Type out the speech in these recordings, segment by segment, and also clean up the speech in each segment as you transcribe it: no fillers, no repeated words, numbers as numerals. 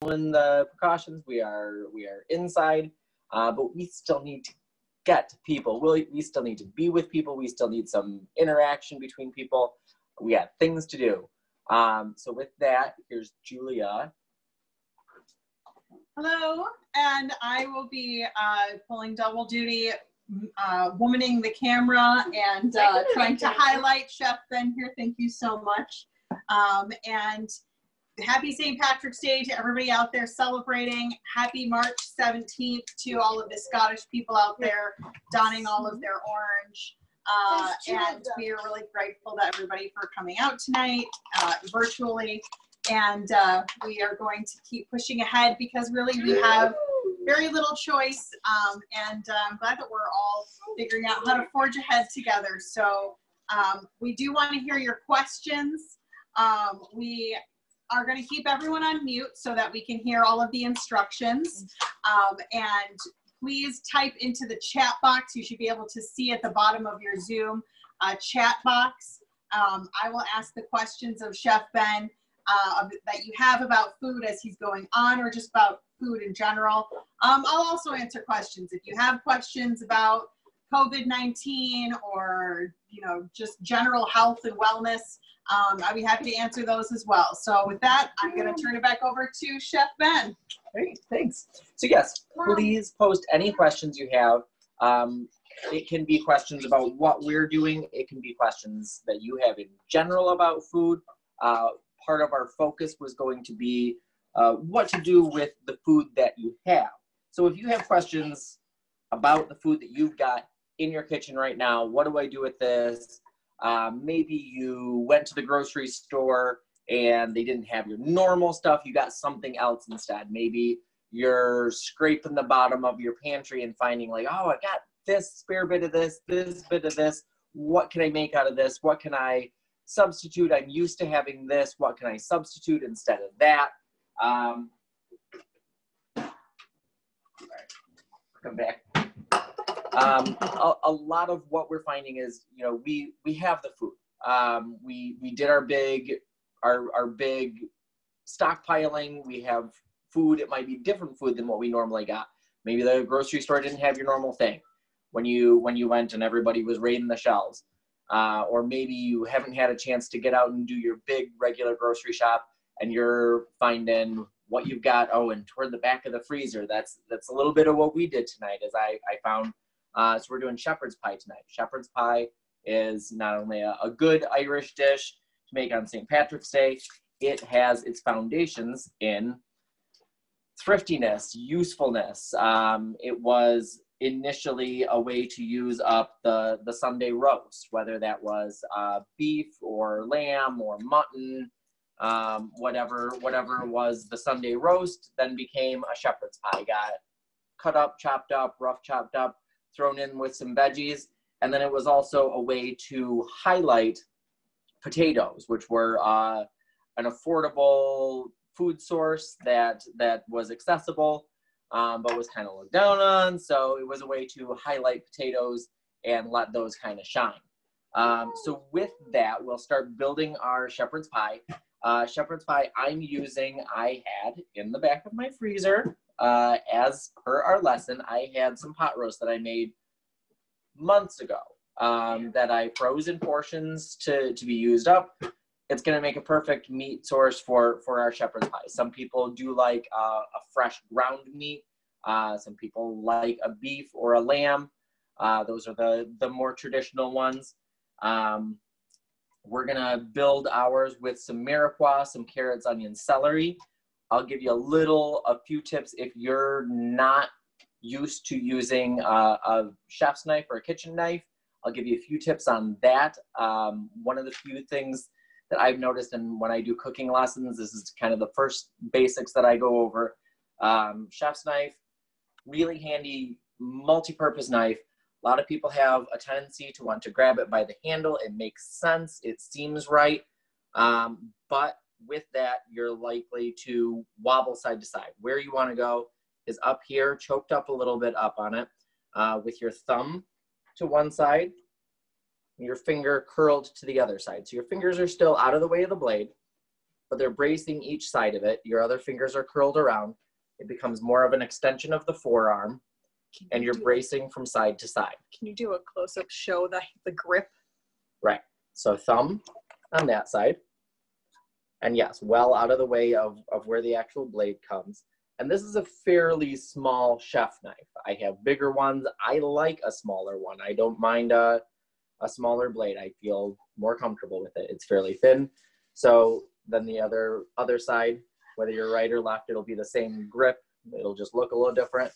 following the precautions. We are inside, but we still need to get to people. We still need to be with people. We still need some interaction between people. We got things to do. So with that, here's Julia. Hello, and I will be pulling double duty, womaning the camera and trying to highlight Chef Ben here. Thank you so much. And happy St. Patrick's Day to everybody out there celebrating. Happy March 17th to all of the Scottish people out there donning all of their orange. And we are really grateful to everybody for coming out tonight virtually. And we are going to keep pushing ahead because really we have very little choice. And I'm glad that we're all figuring out how to forge ahead together. So we do want to hear your questions. We are going to keep everyone on mute so that we can hear all of the instructions. And please type into the chat box. You should be able to see at the bottom of your Zoom chat box. I will ask the questions of Chef Ben that you have about food as he's going on, or just about food in general. I'll also answer questions. If you have questions about COVID-19 or just general health and wellness, I'd be happy to answer those as well. So with that, I'm going to turn it back over to Chef Ben. Great, thanks. So yes, please post any questions you have. It can be questions about what we're doing. It can be questions that you have in general about food. Part of our focus was going to be what to do with the food that you have. So if you have questions about the food that you've got in your kitchen right now, what do I do with this? Maybe you went to the grocery store and they didn't have your normal stuff. You got something else instead. Maybe you're scraping the bottom of your pantry and finding like, oh, I got this spare bit of this bit of this. What can I make out of this? What can I substitute? I'm used to having this. What can I substitute instead of that? Come back. A lot of what we're finding is, we have the food. We did our big stockpiling. We have food. It might be different food than what we normally got. Maybe the grocery store didn't have your normal thing when you went and everybody was raiding the shelves. Or maybe you haven't had a chance to get out and do your big regular grocery shop and you're finding what you've got, and toward the back of the freezer. That's a little bit of what we did tonight, as I found. So we're doing shepherd's pie tonight. Shepherd's pie is not only a good Irish dish to make on St. Patrick's Day, it has its foundations in thriftiness, usefulness. It was initially a way to use up the Sunday roast, whether that was beef or lamb or mutton, whatever was the Sunday roast, then became a shepherd's pie. Got cut up, chopped up, rough chopped up, thrown in with some veggies, and then it was also a way to highlight potatoes, which were an affordable food source that was accessible, but was kind of looked down on. So it was a way to highlight potatoes and let those kind of shine. So with that, we'll start building our shepherd's pie. Shepherd's pie I had in the back of my freezer, as per our lesson. I had some pot roast that I made months ago that I froze in portions to be used up. It's going to make a perfect meat source for our shepherd's pie. Some people do like a fresh ground meat. Some people like a beef or a lamb. Those are the more traditional ones. We're going to build ours with some mirepoix, some carrots, onions, celery. I'll give you a few tips if you're not used to using a chef's knife or a kitchen knife. I'll give you a few tips on that. One of the few things that I've noticed, and when I do cooking lessons, this is kind of the first basics that I go over. Chef's knife, really handy, multi-purpose knife. A lot of people have a tendency to want to grab it by the handle. It makes sense. It seems right. But with that, you're likely to wobble side to side. Where you want to go is up here, choked up a little bit up on it, with your thumb to one side, your finger curled to the other side. So your fingers are still out of the way of the blade. but they're bracing each side of it. Your other fingers are curled around. It becomes more of an extension of the forearm, and you're bracing from side to side. Can you do a close-up show the grip? Right. So thumb on that side. And yes, well out of the way of where the actual blade comes. And this is a fairly small chef knife. I have bigger ones. I like a smaller one. I don't mind a smaller blade. I feel more comfortable with it. It's fairly thin. So then the other side, whether you're right or left, it'll be the same grip. It'll just look a little different.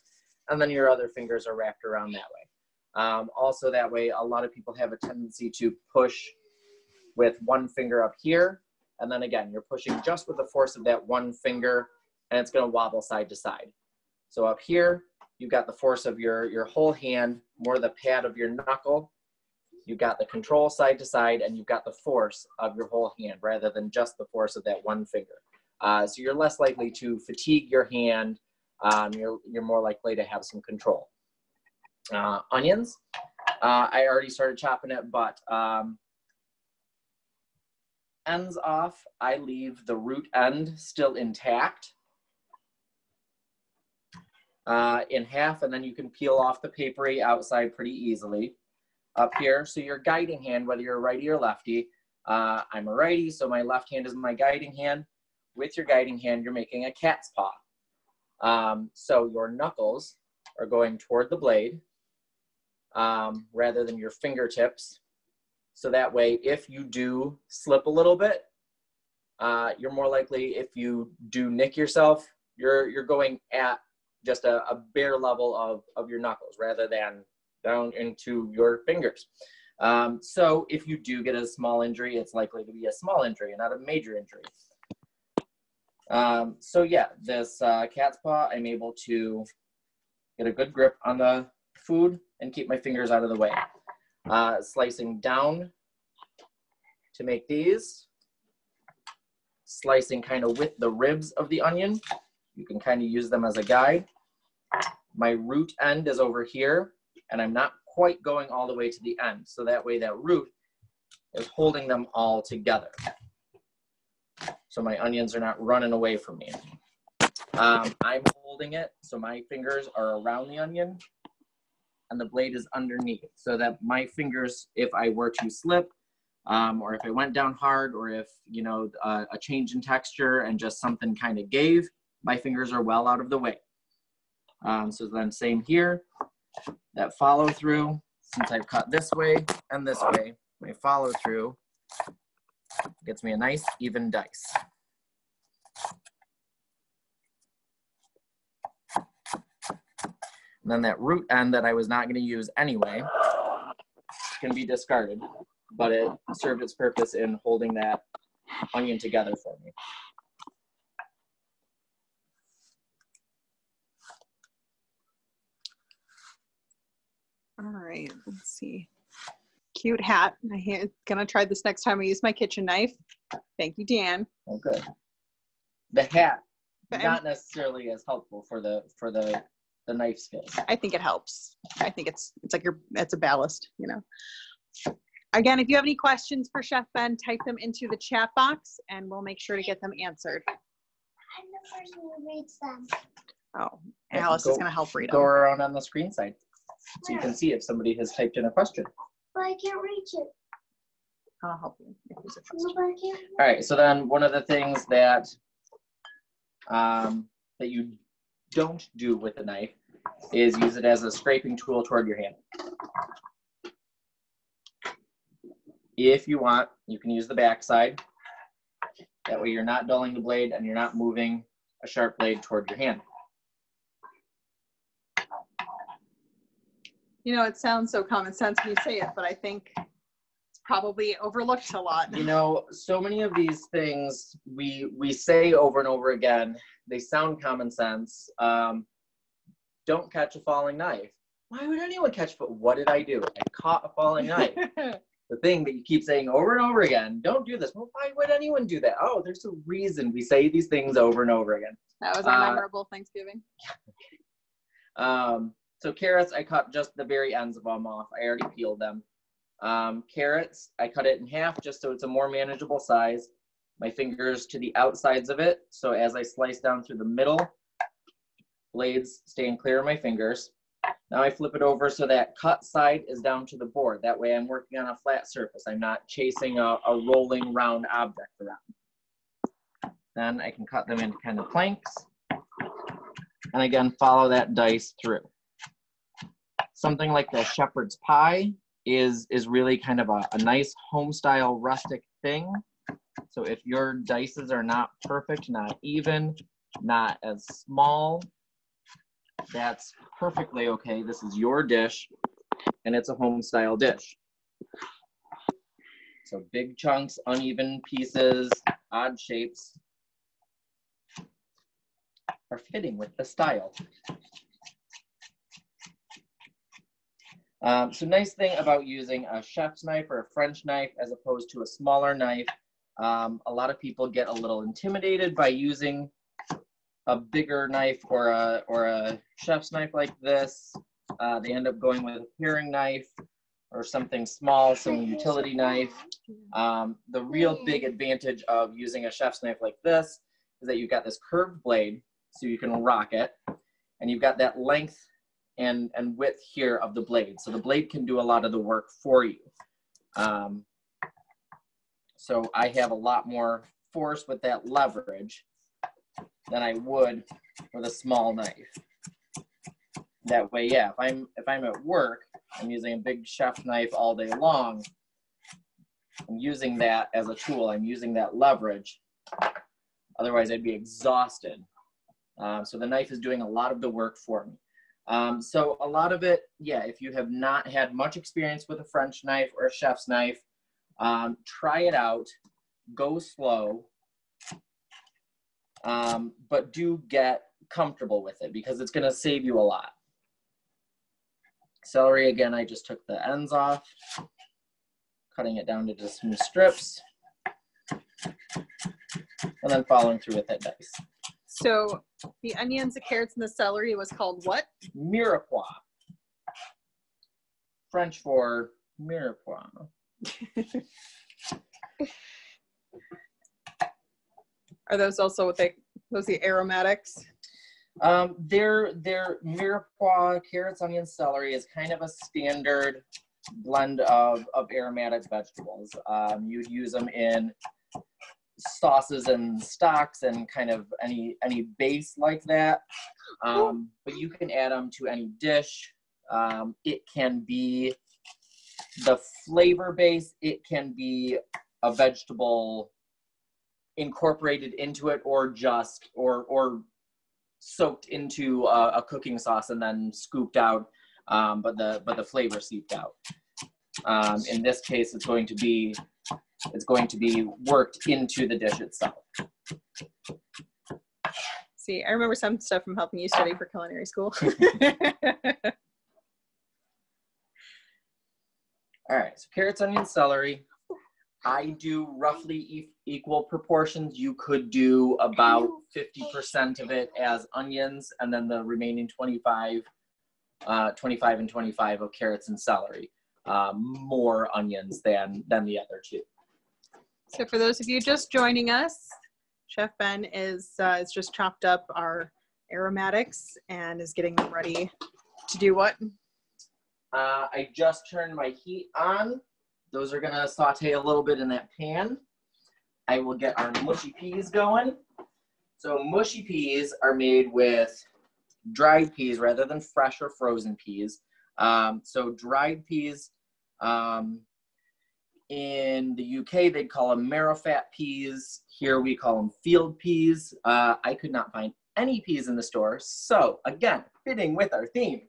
And then your other fingers are wrapped around that way. Also that way, a lot of people have a tendency to push with one finger up here. And then again, you're pushing just with the force of that one finger, and it's going to wobble side to side. So up here, you've got the force of your whole hand, more the pad of your knuckle. You've got the control side to side, and you've got the force of your whole hand rather than just the force of that one finger. So you're less likely to fatigue your hand. You're more likely to have some control. Onions, I already started chopping it, but ends off, I leave the root end still intact in half, and then you can peel off the papery outside pretty easily. Up here, so your guiding hand, whether you're a righty or lefty, I'm a righty, so my left hand is my guiding hand. With your guiding hand, you're making a cat's paw. So your knuckles are going toward the blade rather than your fingertips. So that way, if you do slip a little bit, you're more likely, if you do nick yourself, you're going at just a bare level of your knuckles rather than down into your fingers. So if you do get a small injury, it's likely to be a small injury and not a major injury. So yeah, this cat's paw, I'm able to get a good grip on the food and keep my fingers out of the way. Slicing down to make these. Slicing kind of with the ribs of the onion. You can kind of use them as a guide. My root end is over here, and I'm not quite going all the way to the end. So that way that root is holding them all together. So my onions are not running away from me. I'm holding it, so my fingers are around the onion and the blade is underneath. So that my fingers, if I were to slip, or if it went down hard, or if, you know, a change in texture and just something kind of gave, my fingers are well out of the way. So then same here. That follow through, since I've cut this way and this way, my follow through gets me a nice even dice. And then that root end that I was not going to use anyway can be discarded, but it served its purpose in holding that onion together for me. All right, let's see. Cute hat. I'm gonna try this next time I use my kitchen knife. Thank you, Dan. Okay. The hat, not necessarily as helpful for the knife skills. I think it helps. I think it's like it's a ballast, you know. Again, if you have any questions for Chef Ben, type them into the chat box and we'll make sure to get them answered. I'm the person who reads them. Oh, Alice is gonna help read them. Go around on the screen side so you can see if somebody has typed in a question. But I can't reach it. I'll help you if there's a No, question. but I can't. All right, so then one of the things that that you don't do with the knife is use it as a scraping tool toward your hand. If you want, you can use the back side. That way you're not dulling the blade and you're not moving a sharp blade toward your hand. You know, it sounds so common sense when you say it, but I think it's probably overlooked a lot. You know, so many of these things we say over and over again, they sound common sense. Don't catch a falling knife. Why would anyone catch, but what did I do? I caught a falling knife. The thing that you keep saying over and over again, don't do this. Well, why would anyone do that? Oh, there's a reason we say these things over and over again. That was our memorable Thanksgiving. So carrots, I cut just the very ends of them off. I already peeled them. Carrots, I cut it in half just so it's a more manageable size. my fingers to the outsides of it. So as I slice down through the middle, blades staying clear of my fingers. Now I flip it over so that cut side is down to the board. That way I'm working on a flat surface. I'm not chasing a rolling round object around. Then I can cut them into kind of planks. And again, follow that dice through. Something like the shepherd's pie is really kind of a nice home style rustic thing. So if your dices are not perfect, not even, not as small, that's perfectly okay. This is your dish, and it's a home style dish. So big chunks, uneven pieces, odd shapes are fitting with the style. So nice thing about using a chef's knife or a French knife as opposed to a smaller knife. A lot of people get a little intimidated by using a bigger knife or a chef's knife like this. They end up going with a paring knife or something small, some utility knife. The real big advantage of using a chef's knife like this is that you've got this curved blade, so you can rock it, and you've got that length and width here of the blade. So the blade can do a lot of the work for you. So I have a lot more force with that leverage than I would with a small knife. That way, yeah, if I'm at work, I'm using a big chef knife all day long. I'm using that as a tool. I'm using that leverage. Otherwise, I'd be exhausted. So the knife is doing a lot of the work for me. So a lot of it, yeah, if you have not had much experience with a French knife or a chef's knife, try it out, go slow, but do get comfortable with it because it's gonna save you a lot. Celery, again, I just took the ends off, cutting it down to just some strips, and then following through with that dice. So the onions, the carrots, and the celery was called what? Mirepoix. French for mirepoix. Are those also what those the aromatics? They're mirepoix, carrots, onions, celery is kind of a standard blend of aromatic vegetables. You'd use them in sauces and stocks and kind of any base like that. But you can add them to any dish. It can be the flavor base. It can be a vegetable incorporated into it, or just or soaked into a cooking sauce and then scooped out, but the flavor seeped out. In this case, it's going to be worked into the dish itself. See, I remember some stuff from helping you study for culinary school. All right, so carrots, onions, celery. I do roughly equal proportions. You could do about 50% of it as onions, and then the remaining 25 and 25 of carrots and celery. More onions than the other two. So for those of you just joining us, Chef Ben is just chopped up our aromatics and is getting them ready to do what? I just turned my heat on. Those are gonna saute a little bit in that pan. I will get our mushy peas going. So mushy peas are made with dried peas rather than fresh or frozen peas. So dried peas, in the UK, they'd call them marrowfat peas. Here we call them field peas. I could not find any peas in the store. So again, fitting with our theme.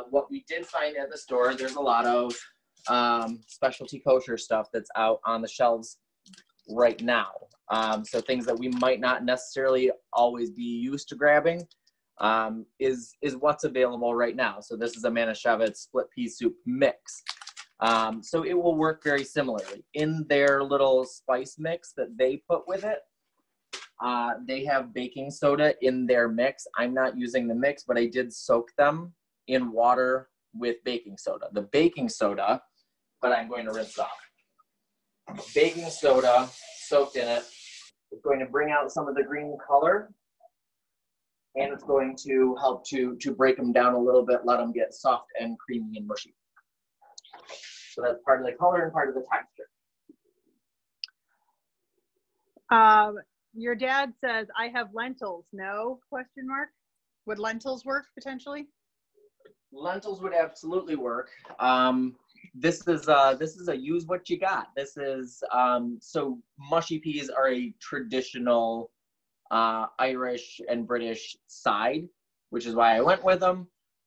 What we did find at the store, there's a lot of specialty kosher stuff that's out on the shelves right now. So things that we might not necessarily always be used to grabbing is what's available right now. So this is a Manischewitz split pea soup mix. So it will work very similarly. In their little spice mix that they put with it, they have baking soda in their mix. I'm not using the mix, but I did soak them in water with baking soda. The baking soda, but I'm going to rinse off. baking soda soaked in it. It's going to bring out some of the green color, and it's going to help to break them down a little bit, let them get soft and creamy and mushy. So that's part of the color and part of the texture. Your dad says, I have lentils. No? Question mark. Would lentils work potentially? Lentils would absolutely work. This is a use what you got. This is so mushy peas are a traditional Irish and British side, which is why I went with them.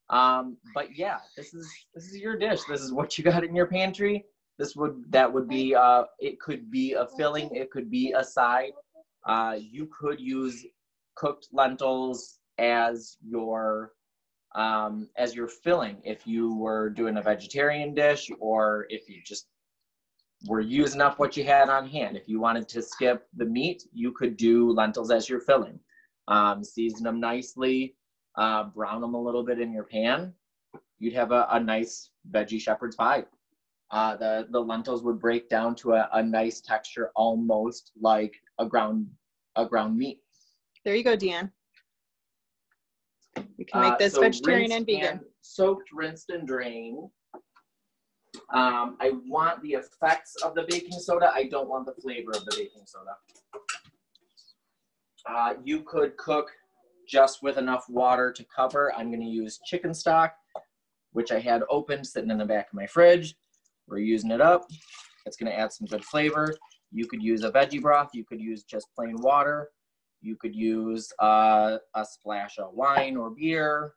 But yeah, this is your dish. This is what you got in your pantry. That would be it could be a filling, it could be a side. You could use cooked lentils as your filling if you were doing a vegetarian dish, or if you just were using up what you had on hand. If you wanted to skip the meat, you could do lentils as your filling. Season them nicely, brown them a little bit in your pan. You'd have a nice veggie shepherd's pie. The lentils would break down to a nice texture, almost like a ground meat. There you go, Deanne. You can make this vegetarian and vegan. Soaked, rinsed, and drained. I want the effects of the baking soda. I don't want the flavor of the baking soda. You could cook just with enough water to cover. I'm going to use chicken stock, which I had open sitting in the back of my fridge. We're using it up. It's going to add some good flavor. You could use a veggie broth. You could use just plain water. You could use a splash of wine or beer.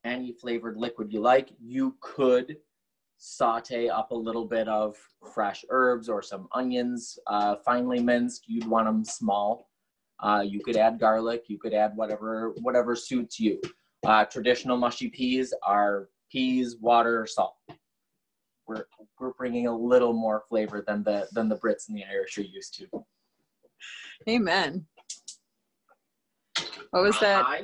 Any flavored liquid you like. You could saute up a little bit of fresh herbs or some onions, finely minced. You'd want them small. You could add garlic. You could add whatever suits you. Traditional mushy peas are peas, water, salt. We're bringing a little more flavor than the Brits and the Irish are used to. Amen. What was that?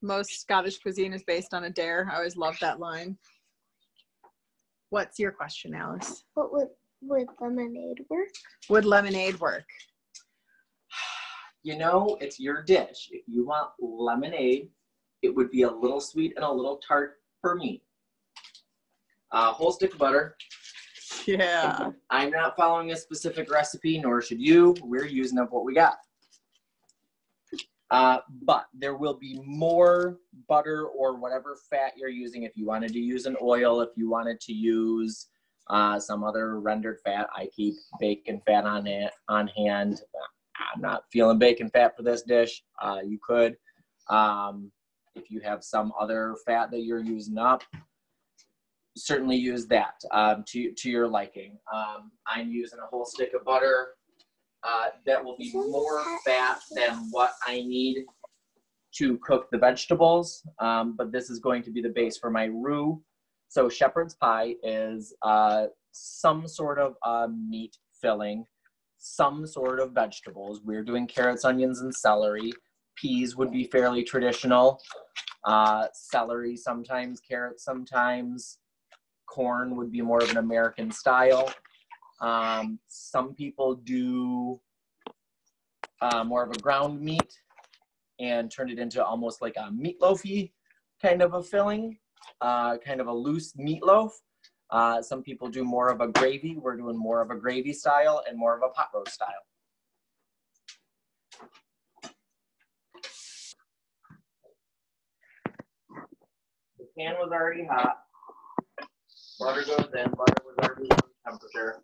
Most Scottish cuisine is based on a dare. I always loved that line. What's your question, Alice? What would lemonade work? Would lemonade work? You know, it's your dish. If you want lemonade, it would be a little sweet and a little tart for me. Whole stick of butter. Yeah. I'm not following a specific recipe, nor should you. We're using up what we got. But there will be more butter or whatever fat you're using. If you wanted to use an oil, if you wanted to use some other rendered fat, I keep bacon fat on hand. I'm not feeling bacon fat for this dish. You could. If you have some other fat that you're using up, certainly use that to your liking. I'm using a whole stick of butter. That will be more fat than what I need to cook the vegetables, but this is going to be the base for my roux. So shepherd's pie is some sort of meat filling, some sort of vegetables. We're doing carrots, onions, and celery. Peas would be fairly traditional. Celery sometimes, carrots sometimes. Corn would be more of an American style. Some people do more of a ground meat and turn it into almost like a meatloafy kind of a filling, kind of a loose meatloaf. Some people do more of a gravy. We're doing more of a gravy style and more of a pot roast style. The pan was already hot. Butter goes in. Butter was already room temperature.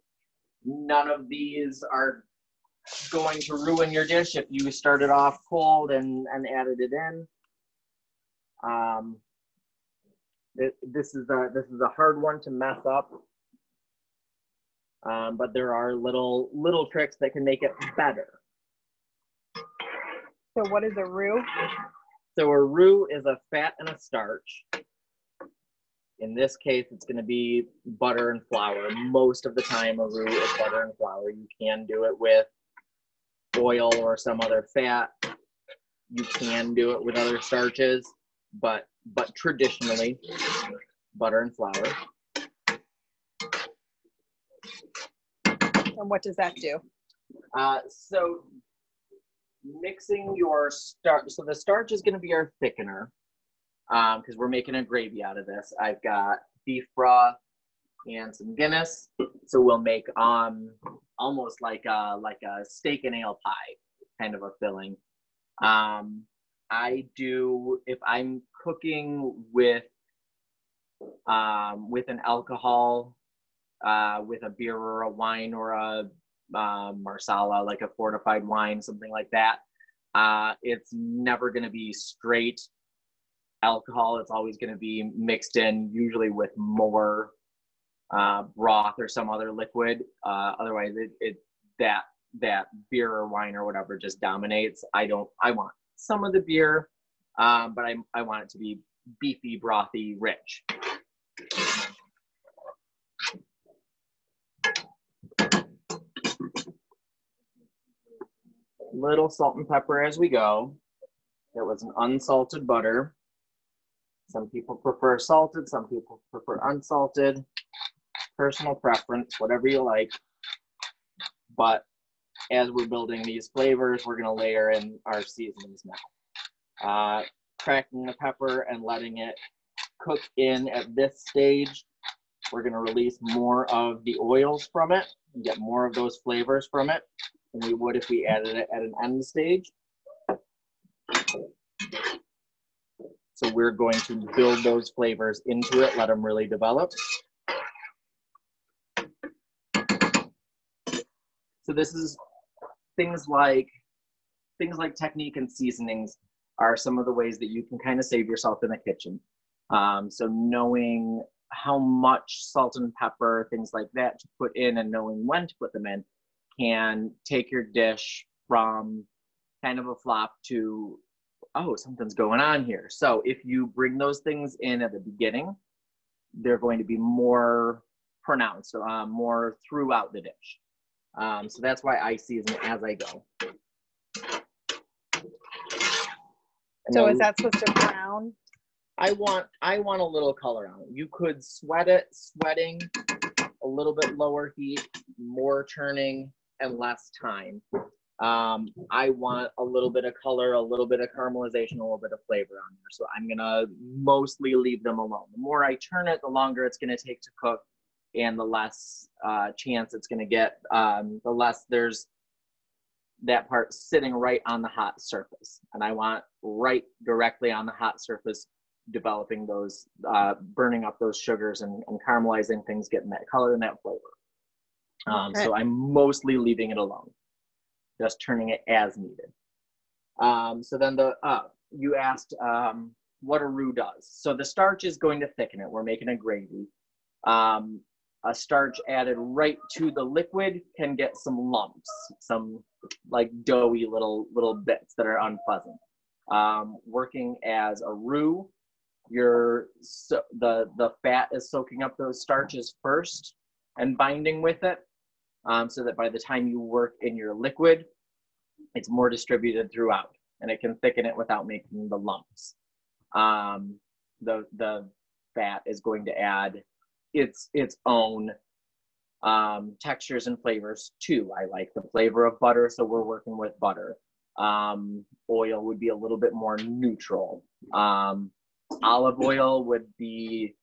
None of these are going to ruin your dish if you started off cold and added it in. This is a hard one to mess up, but there are little tricks that can make it better. So what is a roux? So a roux is a fat and a starch. In this case, it's going to be butter and flour. Most of the time, a roux is butter and flour. You can do it with oil or some other fat. You can do it with other starches, but traditionally, butter and flour. And what does that do? So mixing your starch, so the starch is going to be our thickener, because we're making a gravy out of this. I've got beef broth and some Guinness, so we'll make almost like a steak and ale pie kind of a filling. I do, if I'm cooking with an alcohol, with a beer or a wine or a marsala, like a fortified wine, something like that, it's never going to be straight alcohol. It's always going to be mixed in, usually with more broth or some other liquid. Otherwise, that beer or wine or whatever just dominates. I want some of the beer, but I want it to be beefy, brothy, rich. Little salt and pepper as we go. It was an unsalted butter. Some people prefer salted, some people prefer unsalted. Personal preference, whatever you like. But as we're building these flavors, we're going to layer in our seasonings now. Cracking the pepper and letting it cook in at this stage, we're going to release more of the oils from it and get more of those flavors from it than we would if we added it at an end stage. So we're going to build those flavors into it, let them really develop. So this is things like technique and seasonings are some of the ways that you can kind of save yourself in the kitchen. So knowing how much salt and pepper, things like that to put in and knowing when to put them in can take your dish from kind of a flop to, oh, something's going on here. So if you bring those things in at the beginning, they're going to be more pronounced, more throughout the dish. So that's why I season as I go. So is that supposed to brown? I want a little color on it. You could sweating, a little bit lower heat, more turning, and less time. I want a little bit of color, a little bit of caramelization, a little bit of flavor on there. So I'm gonna mostly leave them alone. The more I turn it, the longer it's gonna take to cook, and the less chance it's gonna get, the less there's that part sitting right on the hot surface. And I want right directly on the hot surface, developing those, burning up those sugars and caramelizing things, getting that color and that flavor. Okay. So I'm mostly leaving it alone, just turning it as needed. So then you asked what a roux does. So the starch is going to thicken it. We're making a gravy. A starch added right to the liquid can get some lumps, some like doughy little bits that are unpleasant. Working as a roux, the fat is soaking up those starches first and binding with it, so that by the time you work in your liquid, it's more distributed throughout and it can thicken it without making the lumps. The fat is going to add its own textures and flavors too. I like the flavor of butter, so we're working with butter. Oil would be a little bit more neutral. Olive oil would be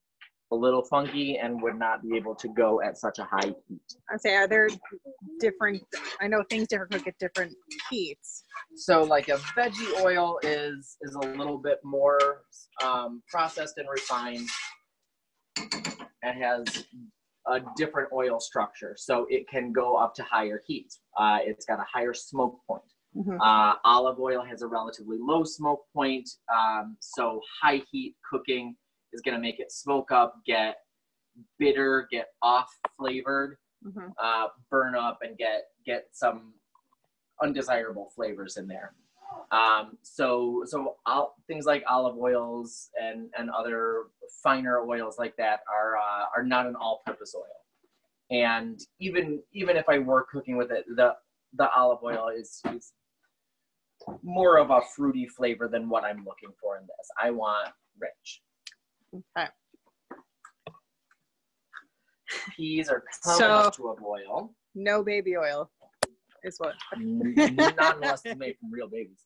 a little funky and would not be able to go at such a high heat. I'd say, are there different, I know things different cook at different heats. So like a veggie oil is a little bit more processed and refined and has a different oil structure. So it can go up to higher heats. It's got a higher smoke point. Mm-hmm. Olive oil has a relatively low smoke point, so high heat cooking is going to make it smoke up, get bitter, get off flavored, mm-hmm. Burn up, and get some undesirable flavors in there. So things like olive oils and other finer oils like that are not an all-purpose oil. And even if I were cooking with it, the olive oil is more of a fruity flavor than what I'm looking for in this. I want rich. Okay. Peas are coming up to a boil. No baby oil is what. Not unless it's made from real babies.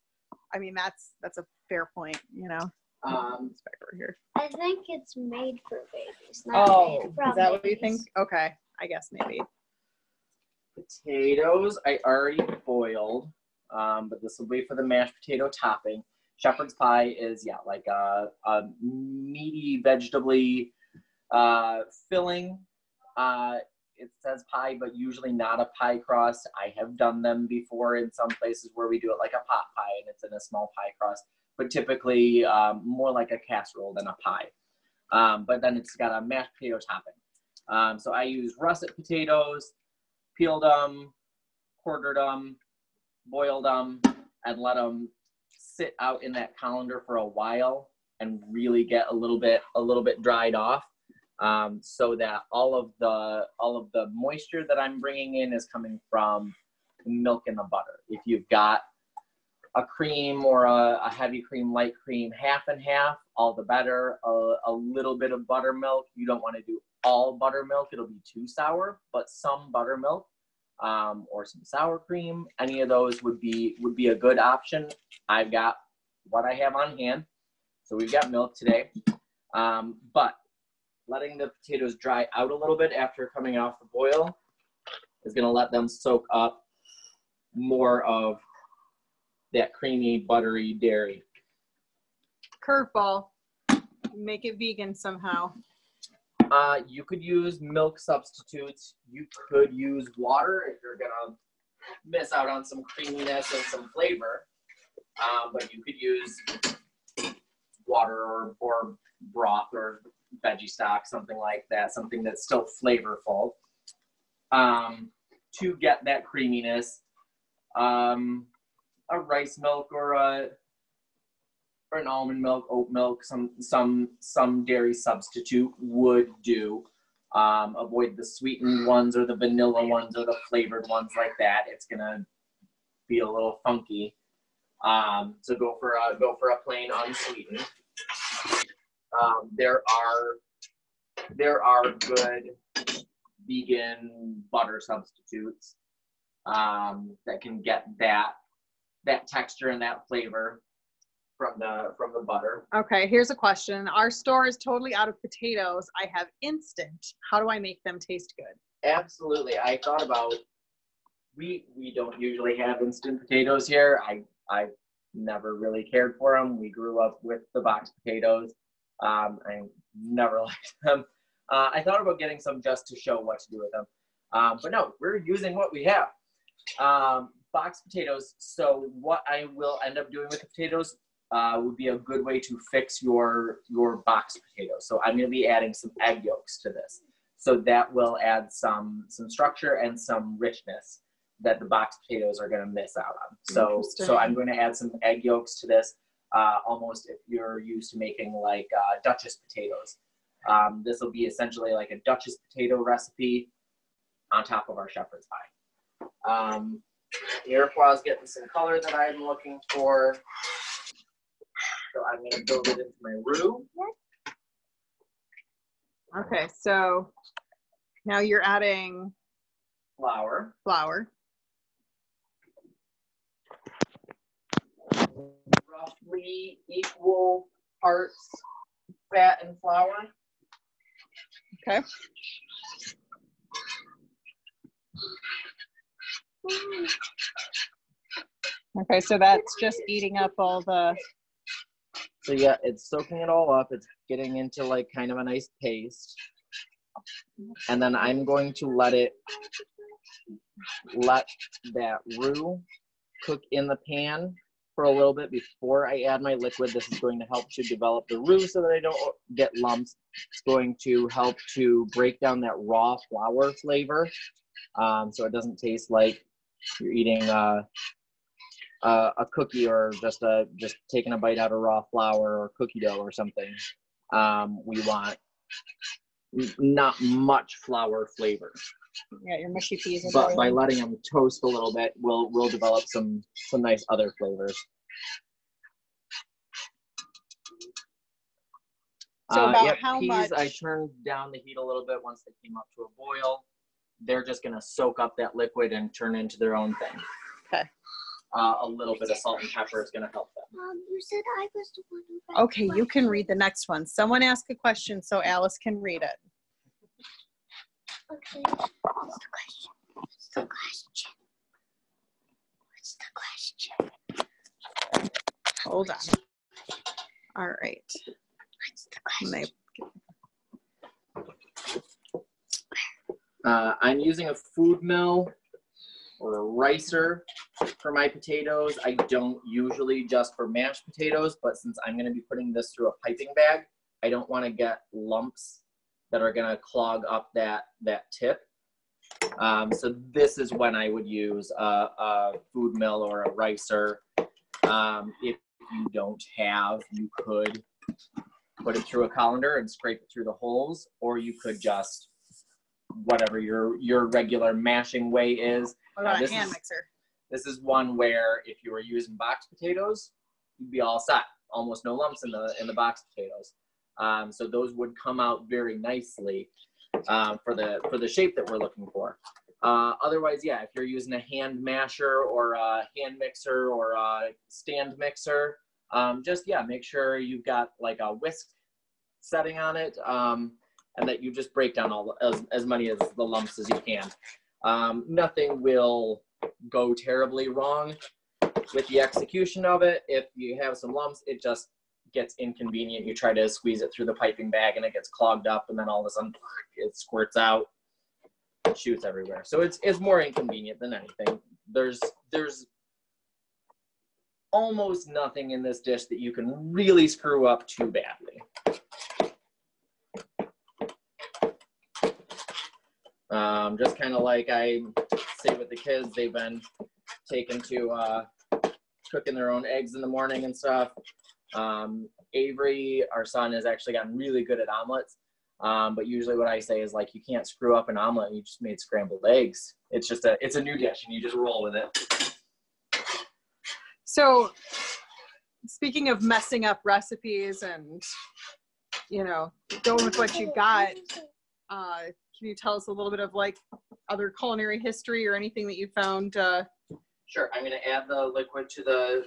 I mean, that's a fair point, you know. It's back over here. I think it's made for babies. Not made from is that what you babies. think? Okay, I guess maybe. Potatoes I already boiled, but this will be for the mashed potato topping. Shepherd's pie is, yeah, like a meaty, vegetably filling. It says pie, but usually not a pie crust. I have done them before in some places where we do it like a pot pie and it's in a small pie crust, but typically more like a casserole than a pie. But then it's got a mashed potato topping. So I use russet potatoes, peeled them, quartered them, boiled them, and let them sit out in that colander for a while and really get a little bit dried off. So that all of the moisture that I'm bringing in is coming from the milk and the butter. If you've got a cream or a heavy cream, light cream, half and half, all the better. A little bit of buttermilk. You don't want to do all buttermilk. It'll be too sour, but some buttermilk or some sour cream, any of those would be a good option. I've got what I have on hand. So we've got milk today, but letting the potatoes dry out a little bit after coming off the boil is going to let them soak up more of that creamy, buttery dairy. Curveball. Make it vegan somehow. You could use milk substitutes. You could use water if you're going to miss out on some creaminess and some flavor. But you could use water or broth or veggie stock, something like that, something that's still flavorful to get that creaminess. A rice milk or an almond milk, oat milk, some dairy substitute would do. Avoid the sweetened ones or the vanilla ones or the flavored ones like that. It's gonna be a little funky. So go for a plain unsweetened. There are good vegan butter substitutes that can get that texture and that flavor from the butter. Okay, here's a question. Our store is totally out of potatoes. I have instant. How do I make them taste good? Absolutely. I thought about, we don't usually have instant potatoes here. I never really cared for them. We grew up with the box potatoes. I never liked them. I thought about getting some just to show what to do with them. But no, we're using what we have. Box potatoes. So what I will end up doing with the potatoes would be a good way to fix your box potatoes. So I'm going to be adding some egg yolks to this. So that will add some structure and some richness that the box potatoes are going to miss out on. So I'm going to add some egg yolks to this, almost if you're used to making like Duchess potatoes. This will be essentially like a Duchess potato recipe on top of our shepherd's pie. Iroquois is getting some color that I'm looking for. So I'm going to build it into my roux. Okay, so now you're adding Flour. Roughly equal parts fat and flour. Okay. Okay, so that's just eating up all the... So yeah, it's soaking it all up. It's getting into like kind of a nice paste. And then I'm going to let that roux cook in the pan for a little bit before I add my liquid. This is going to help to develop the roux so that I don't get lumps. It's going to help to break down that raw flour flavor, so it doesn't taste like you're eating a cookie or just taking a bite out of raw flour or cookie dough or something. We want not much flour flavor. Yeah, your mushy peas. But by letting them toast a little bit, we'll develop some nice other flavors. So about how peas, much? I turned down the heat a little bit once they came up to a boil. they're just going to soak up that liquid and turn into their own thing. Okay. A little bit of salt and pepper is going to help them. You said I was the one who read. Okay, you can read the next one. Someone ask a question so Alice can read it. Okay. What's the question? What's the question? What's the question? Hold on. All right. What's the question? I'm using a food mill or a ricer for my potatoes. I don't usually just for mashed potatoes, but since I'm going to be putting this through a piping bag, I don't want to get lumps that are going to clog up that tip. So this is when I would use a food mill or a ricer. If you don't have, you could put it through a colander and scrape it through the holes, or you could just, whatever your regular mashing way is. What about a hand mixer? This is one where if you were using box potatoes, you'd be all set. Almost no lumps in the box potatoes. So those would come out very nicely for the shape that we're looking for. Otherwise, yeah, if you're using a hand masher or a hand mixer or a stand mixer, make sure you've got like a whisk setting on it, and that you just break down as many of the lumps as you can. Nothing will go terribly wrong with the execution of it. If you have some lumps, it just gets inconvenient. You try to squeeze it through the piping bag and it gets clogged up, and then all of a sudden it squirts out, it shoots everywhere. So it's more inconvenient than anything. There's almost nothing in this dish that you can really screw up too badly. Just kind of like I say with the kids, they've been taken to cooking their own eggs in the morning and stuff. Avery, our son, has actually gotten really good at omelets. But usually what I say is, like, you can't screw up an omelet. You just made scrambled eggs. It's a new dish and you just roll with it. So speaking of messing up recipes and, going with what you got, can you tell us a little bit of like other culinary history or anything that you found? Sure. I'm going to add the liquid to the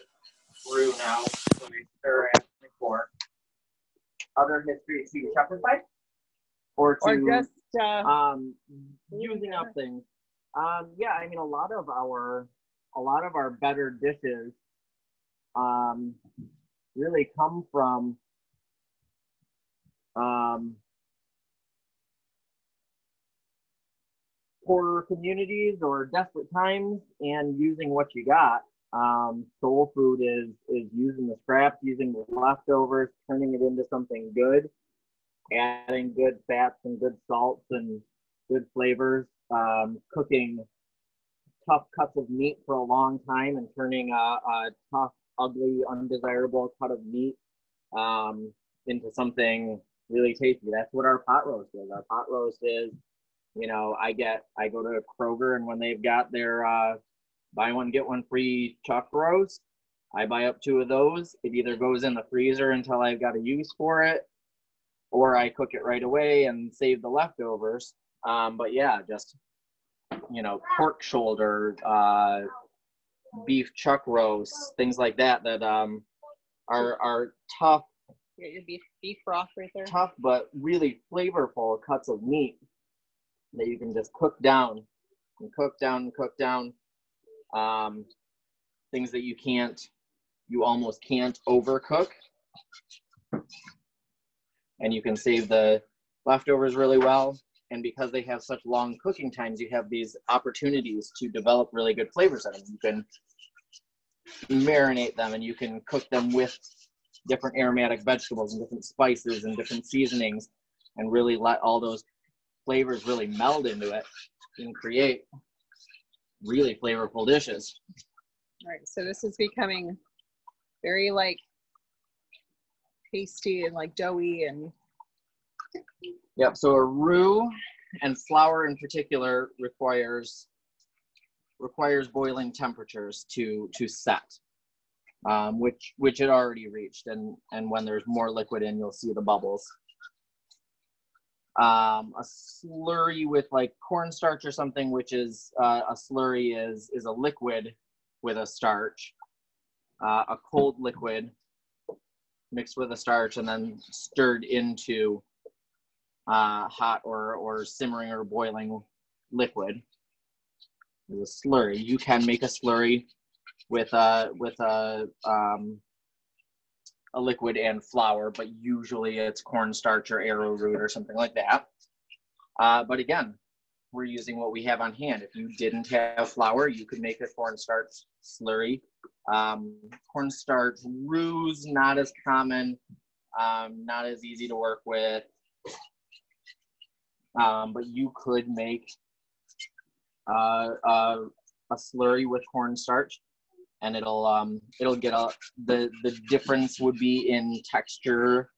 roux now. So we stir it before. Other history to Sheppard pie? Or just using up things. Yeah, I mean, a lot of our better dishes really come from poorer communities or desperate times and using what you got. Soul food is using the scraps, using the leftovers, turning it into something good, adding good fats and good salts and good flavors, cooking tough cuts of meat for a long time and turning a tough, ugly, undesirable cut of meat into something really tasty. That's what our pot roast is. Our pot roast is, I go to Kroger, and when they've got their buy one, get one free chuck roast, I buy up 2 of those. It either goes in the freezer until I've got a use for it, or I cook it right away and save the leftovers. But yeah, just, pork shoulder, beef chuck roast, things like that are tough. Your beef broth right there. Tough, but really flavorful cuts of meat that you can just cook down and cook down and cook down. Things that you almost can't overcook. And you can save the leftovers really well. And because they have such long cooking times, you have these opportunities to develop really good flavors in them. You can marinate them and you can cook them with different aromatic vegetables and different spices and different seasonings and really let all those flavors really meld into it and create really flavorful dishes. All right, so this is becoming very tasty and doughy and. Yep. So a roux and flour in particular requires boiling temperatures to set, which it already reached, and when there's more liquid in, you'll see the bubbles. A slurry with like cornstarch or something, which is a slurry is a liquid with a starch, a cold liquid mixed with a starch and then stirred into hot or simmering or boiling liquid. Is a slurry. You can make a slurry with a liquid and flour, but usually it's cornstarch or arrowroot or something like that. But again, we're using what we have on hand. If you didn't have flour, you could make a cornstarch slurry. Cornstarch roux, not as common, not as easy to work with. But you could make a slurry with cornstarch, and it'll get the difference would be in texture.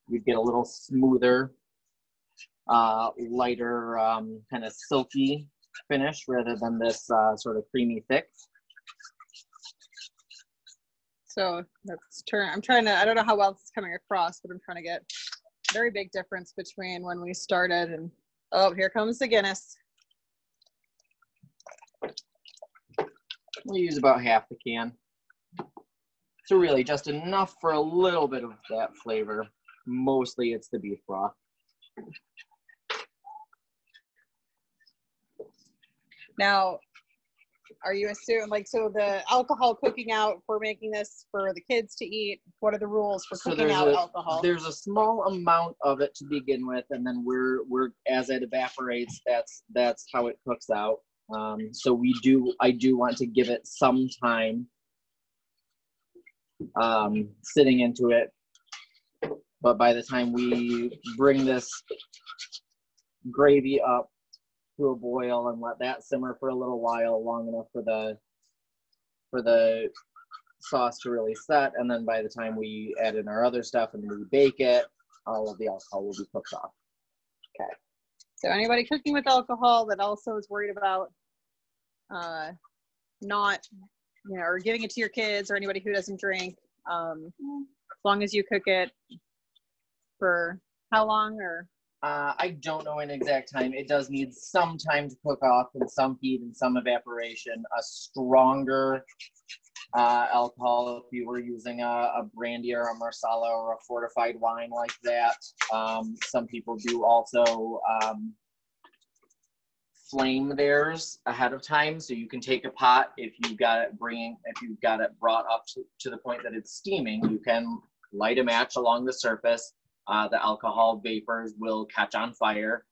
You'd get a little smoother, lighter, kind of silky finish rather than this sort of creamy thick. So let's turn. I'm trying to. I don't know how well this is coming across, but I'm trying to get very big difference between when we started and oh, here comes the Guinness. We use about half the can. So really just enough for a little bit of that flavor. Mostly it's the beef broth. Now, are you assuming, like, so the alcohol cooking out for making this for the kids to eat, what are the rules for cooking out alcohol? There's a small amount of it to begin with, and then we're as it evaporates, that's how it cooks out. So I do want to give it some time sitting into it, but by the time we bring this gravy up to a boil and let that simmer for a little while, long enough for the sauce to really set, and then by the time we add in our other stuff and we bake it, all of the alcohol will be cooked off. Okay. So anybody cooking with alcohol that also is worried about not, you know, or giving it to your kids or anybody who doesn't drink, as long as you cook it for how long? Or I don't know an exact time. It does need some time to cook off and some heat and some evaporation. A stronger alcohol, if you were using a brandy or a marsala or a fortified wine like that. Some people do also flame theirs ahead of time, so you can take a pot if you've got it brought up to the point that it's steaming. You can light a match along the surface. The alcohol vapors will catch on fire.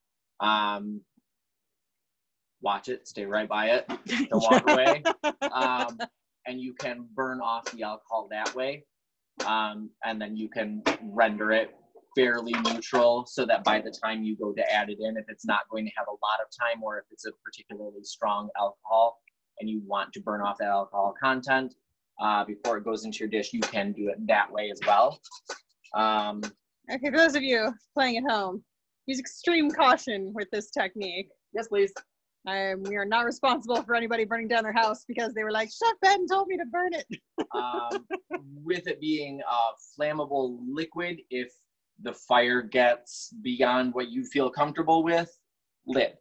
Watch it, stay right by it, don't walk away. And you can burn off the alcohol that way. And then you can render it fairly neutral so that by the time you go to add it in, if it's not going to have a lot of time or if it's a particularly strong alcohol and you want to burn off that alcohol content before it goes into your dish, you can do it that way as well. okay, for those of you playing at home, use extreme caution with this technique. Yes, please. We are not responsible for anybody burning down their house because they were like, Chef Ben told me to burn it. With it being a flammable liquid, if the fire gets beyond what you feel comfortable with, lid.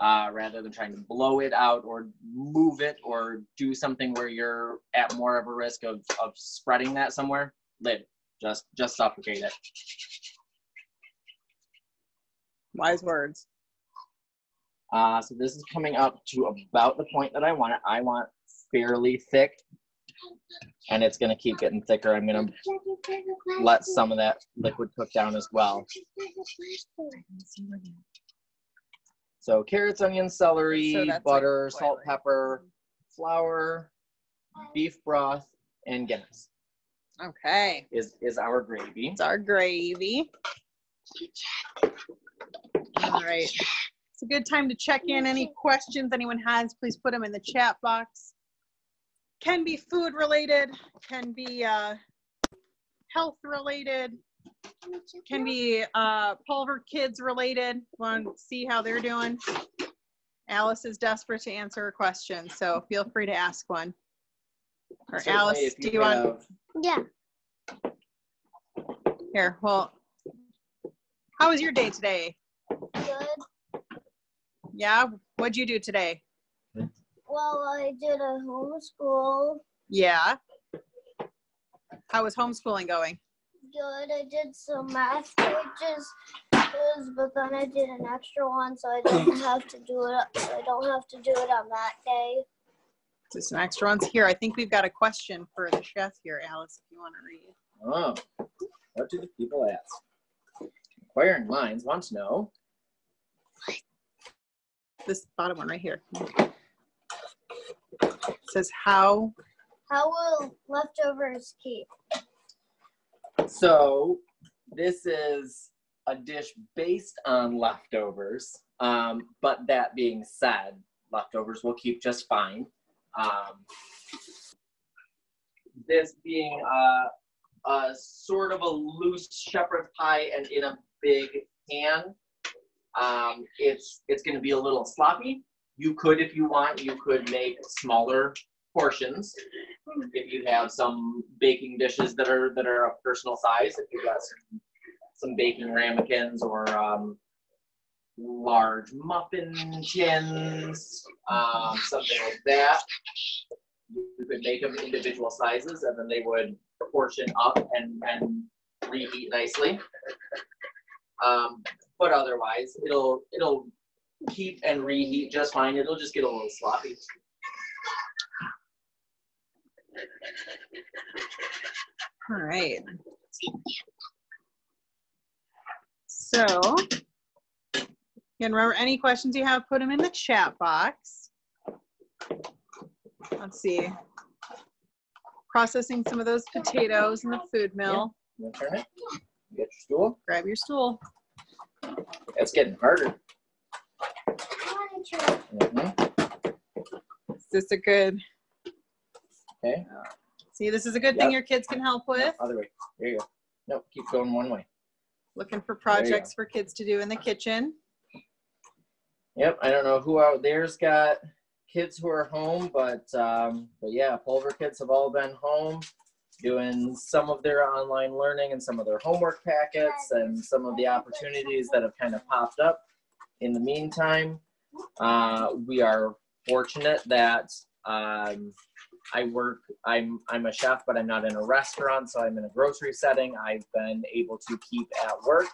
Rather than trying to blow it out or move it or do something where you're at more of a risk of spreading that somewhere, lid. Just suffocate it. Wise words. So this is coming up to about the point that I want it. I want fairly thick, and it's going to keep getting thicker. I'm going to let some of that liquid cook down as well. So carrots, onions, celery, butter, salt, pepper, flour, beef broth, and Guinness. Okay. Is our gravy. It's our gravy. All right. It's a good time to check in. Any questions anyone has, please put them in the chat box. Can be food related, can be health related, can be Pulver kids related. Want to see how they're doing? Alice is desperate to answer a question, so feel free to ask one. Or certainly, Alice, do you want? Yeah. Here, well, how was your day today, Good. Yeah? What'd you do today? Well, I did a homeschool. Yeah. How was homeschooling going? Good. I did some math pages, but then I did an extra one, so I don't have to do it. I don't have to do it on that day. There's some extra ones here. I think we've got a question for the chef here, Alice, if you want to read. Oh, what do the people ask? Inquiring minds want to know. This bottom one right here. It says how will leftovers keep? So this is a dish based on leftovers. But that being said, leftovers will keep just fine. This being a sort of a loose shepherd pie and in a big pan, it's going to be a little sloppy. You could, if you want, you could make smaller portions. If you have some baking dishes that are of personal size, if you've got some baking ramekins or large muffin tins, something like that, you could make them individual sizes, and then they would portion up and reheat nicely. But otherwise, it'll keep and reheat just fine. It'll just get a little sloppy. All right. So, again, remember, any questions you have, put them in the chat box. Let's see. Processing some of those potatoes in the food mill. Yeah. You want to turn it? Get your stool. Grab your stool. It's getting harder. Is this a good? Okay. See, this is a good thing your kids can help with. No, other way. There you go. Nope, keep going one way. Looking for projects for kids to do in the kitchen. Yep, I don't know who out there's got kids who are home, but yeah, Pulver kids have all been home doing some of their online learning and some of their homework packets and some of the opportunities that have kind of popped up in the meantime. We are fortunate that I'm a chef, but I'm not in a restaurant, so I'm in a grocery setting. I've been able to keep at work.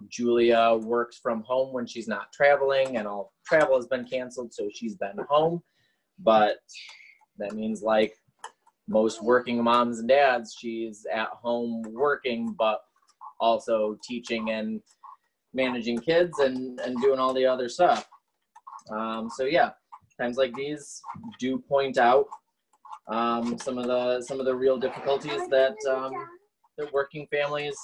Julia works from home when she's not traveling, and all travel has been canceled, so she's been home. But that means, like most working moms and dads, she's at home working, but also teaching and managing kids and doing all the other stuff. So yeah, times like these do point out some of the real difficulties that working families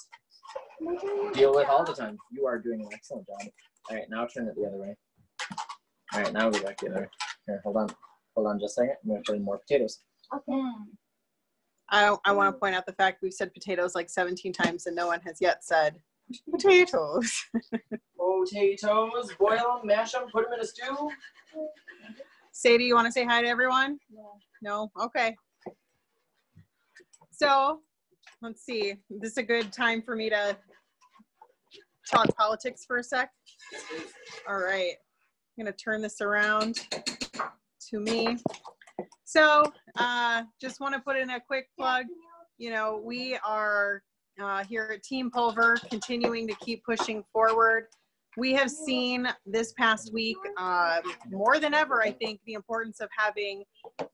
deal with all the time. You are doing an excellent job. All right, now turn it the other way. All right, now we'll go back the other way. Here, hold on just a second. I'm gonna put in more potatoes. Okay. I want to point out the fact we've said potatoes like 17 times and no one has yet said potatoes. Potatoes, boil them, mash them, put them in a stew. Sadie, you want to say hi to everyone? No? Okay. So, let's see. This is a good time for me to talk politics for a sec. All right. I'm going to turn this around to me. So, just want to put in a quick plug. You know, we are here at Team Pulver continuing to keep pushing forward. We have seen this past week, more than ever, I think, the importance of having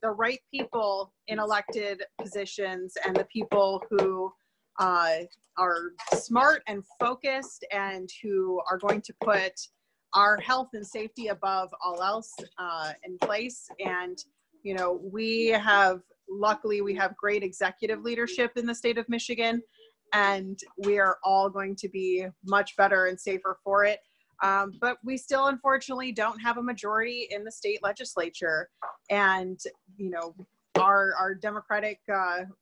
the right people in elected positions and the people who are smart and focused and who are going to put our health and safety above all else in place. And, you know, luckily we have great executive leadership in the state of Michigan, and we are all going to be much better and safer for it. But we still, unfortunately, don't have a majority in the state legislature. And, you know, our Democratic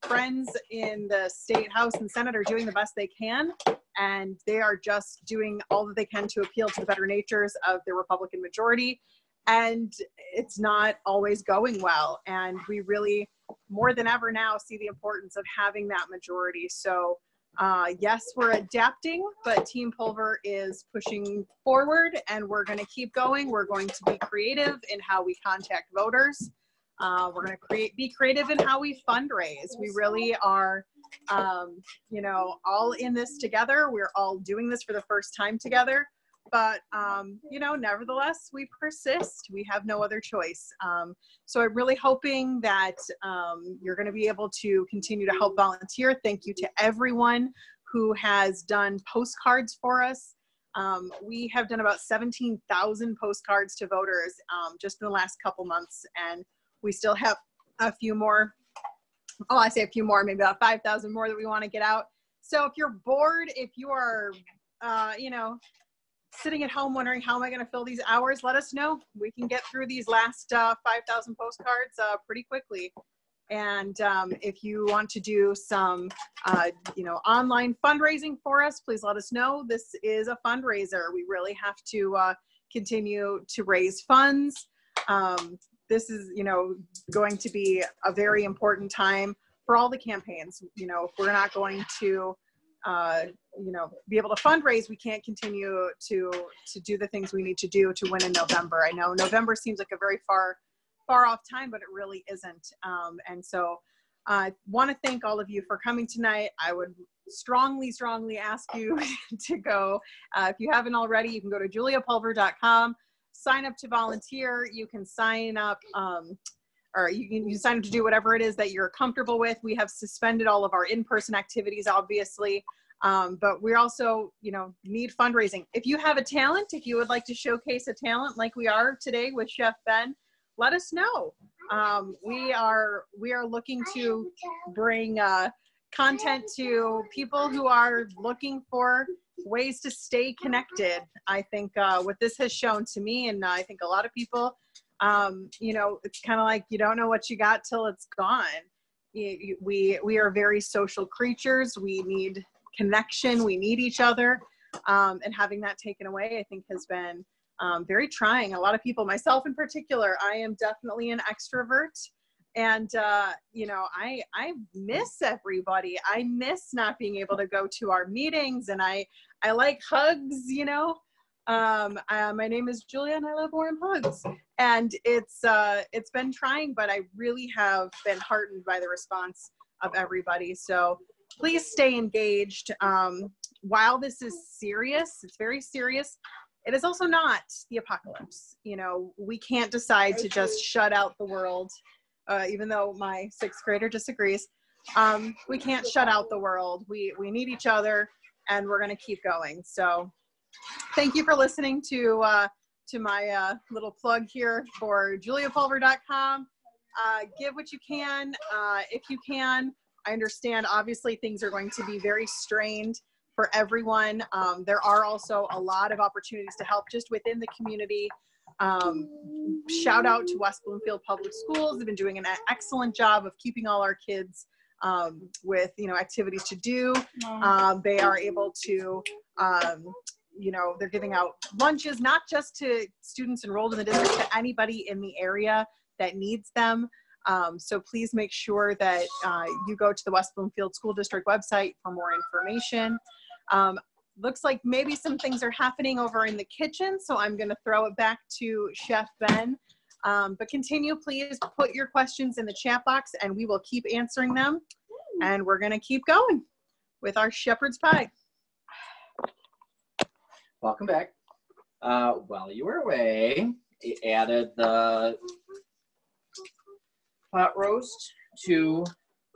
friends in the state House and Senate are doing the best they can. And they are just doing all that they can to appeal to the better natures of the Republican majority. And it's not always going well. And we really, more than ever now, see the importance of having that majority. So Yes, we're adapting, but Team Pulver is pushing forward, and we're going to keep going. We're going to be creative in how we contact voters. We're going to be creative in how we fundraise. We really are, you know, all in this together. We're all doing this for the first time together. But, you know, nevertheless, we persist. We have no other choice. So I'm really hoping that you're going to be able to continue to help volunteer. Thank you to everyone who has done postcards for us. We have done about 17,000 postcards to voters just in the last couple months. And we still have a few more. Oh, I say a few more, maybe about 5,000 more that we want to get out. So if you're bored, if you are, you know, sitting at home wondering how am I going to fill these hours, let us know. We can get through these last 5,000 postcards pretty quickly. And if you want to do some, you know, online fundraising for us, please let us know. This is a fundraiser. We really have to continue to raise funds. This is, you know, going to be a very important time for all the campaigns. You know, if we're not going to you know, be able to fundraise, we can't continue to do the things we need to do to win in November. I know November seems like a very far off time, but it really isn't. And so I want to thank all of you for coming tonight. I would strongly ask you to go, if you haven't already, you can go to juliapulver.com, sign up to volunteer. You can sign up, or you can sign up to do whatever it is that you're comfortable with. We have suspended all of our in-person activities, obviously, but we also, you know, need fundraising. If you have a talent, if you would like to showcase a talent like we are today with Chef Ben, let us know. We are looking to bring content to people who are looking for ways to stay connected. I think what this has shown to me, and I think a lot of people, you know, it's kind of like you don't know what you got till it's gone. We are very social creatures. We need connection. We need each other. And having that taken away, I think has been very trying. A lot of people, myself in particular, I am definitely an extrovert. And, you know, I miss everybody. I miss not being able to go to our meetings, and I like hugs, you know. My name is Julia and I love warm hugs. And it's been trying, but I really have been heartened by the response of everybody. So please stay engaged. While this is serious, it's very serious, it is also not the apocalypse. You know, we can't decide to just shut out the world, even though my 6th grader disagrees. We can't shut out the world. We need each other, and we're going to keep going. So thank you for listening to my little plug here for juliapulver.com. Give what you can, if you can. I understand, obviously, things are going to be very strained for everyone. There are also a lot of opportunities to help just within the community. Shout out to West Bloomfield Public Schools. They've been doing an excellent job of keeping all our kids with, you know, activities to do. They are able to, you know, they're giving out lunches, not just to students enrolled in the district, to anybody in the area that needs them. So please make sure that you go to the West Bloomfield School District website for more information. Looks like maybe some things are happening over in the kitchen, so I'm going to throw it back to Chef Ben. But continue, please put your questions in the chat box, and we will keep answering them. And we're going to keep going with our shepherd's pie. Welcome back. While you were away, I added the pot roast to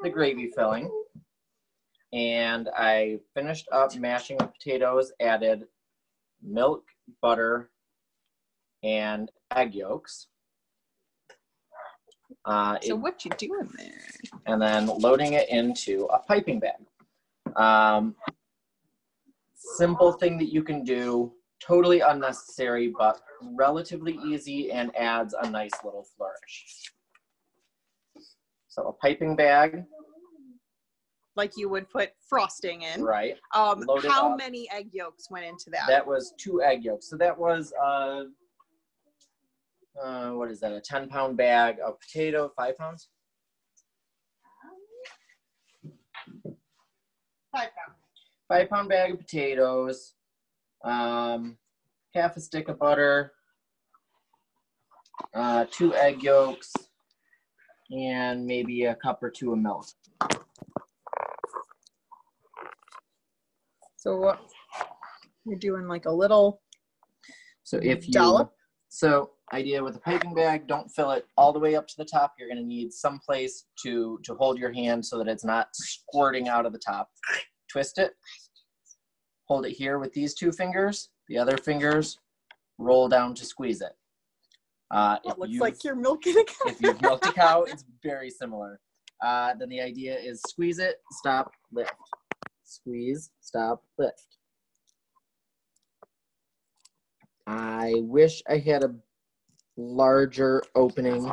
the gravy filling, and I finished up mashing the potatoes, added milk, butter, and egg yolks. So what you doing there? And then loading it into a piping bag. Simple thing that you can do, totally unnecessary, but relatively easy and adds a nice little flourish. So a piping bag. Like you would put frosting in. Right. How many egg yolks went into that? That was 2 egg yolks. So that was, what is that, a 10-pound bag of potato, 5 pounds? 5 pounds. 5-pound bag of potatoes, half a stick of butter, 2 egg yolks, and maybe a cup or 2 of milk. So what you're doing, like a little So if you dollop? So idea with a piping bag, don't fill it all the way up to the top. You're going to need some place to hold your hand so that it's not squirting out of the top. Twist it. Hold it here with these 2 fingers. The other fingers roll down to squeeze it. It looks like you're milking a cow. If you've milked a cow, it's very similar. Then the idea is squeeze it, stop, lift. Squeeze, stop, lift. I wish I had a larger opening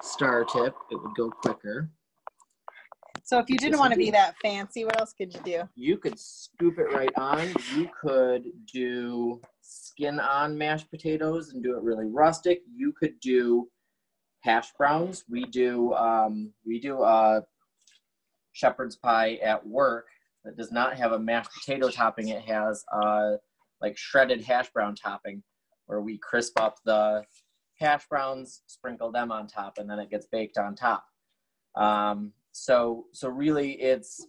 star tip. It would go quicker. So if you didn't want to be that fancy, what else could you do? You could scoop it right on. You could do skin on mashed potatoes and do it really rustic. You could do hash browns. We do shepherd's pie at work that does not have a mashed potato topping. It has like shredded hash brown topping, where we crisp up the hash browns, sprinkle them on top, and then it gets baked on top. So really it's